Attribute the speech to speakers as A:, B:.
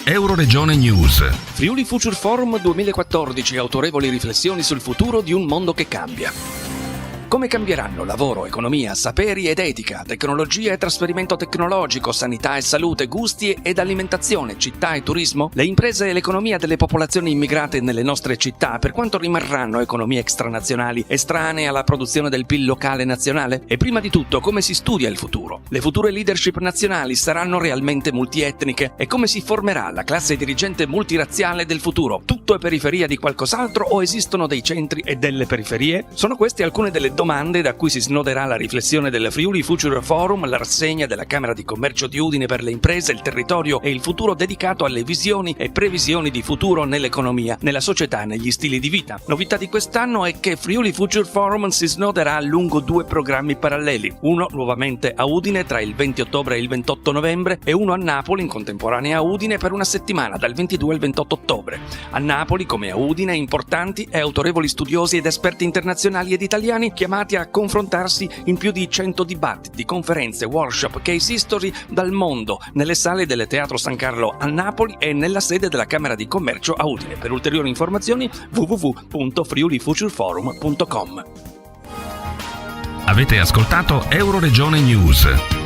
A: Euroregione News.
B: Friuli Future Forum 2014, autorevoli riflessioni sul futuro di un mondo che cambia. Come cambieranno lavoro, economia, saperi ed etica, tecnologia e trasferimento tecnologico, sanità e salute, gusti ed alimentazione, città e turismo? Le imprese e l'economia delle popolazioni immigrate nelle nostre città, per quanto rimarranno economie extranazionali, estranee alla produzione del PIL locale nazionale? E prima di tutto, come si studia il futuro? Le future leadership nazionali saranno realmente multietniche? E come si formerà la classe dirigente multirazziale del futuro? Tutto è periferia di qualcos'altro o esistono dei centri e delle periferie? Sono queste alcune delle domande da cui si snoderà la riflessione del Friuli Future Forum, la rassegna della Camera di Commercio di Udine per le imprese, il territorio e il futuro dedicato alle visioni e previsioni di futuro nell'economia, nella società e negli stili di vita. Novità di quest'anno è che Friuli Future Forum si snoderà lungo due programmi paralleli, uno nuovamente a Udine tra il 20 ottobre e il 28 novembre e uno a Napoli in contemporanea a Udine per una settimana dal 22 al 28 ottobre. A Napoli, come a Udine, importanti e autorevoli studiosi ed esperti internazionali ed italiani chiamati a confrontarsi in più di 100 dibattiti, conferenze, workshop, case history dal mondo, nelle sale del Teatro San Carlo a Napoli e nella sede della Camera di Commercio a Udine. Per ulteriori informazioni www.friulifutureforum.com.
A: Avete ascoltato Euroregione News.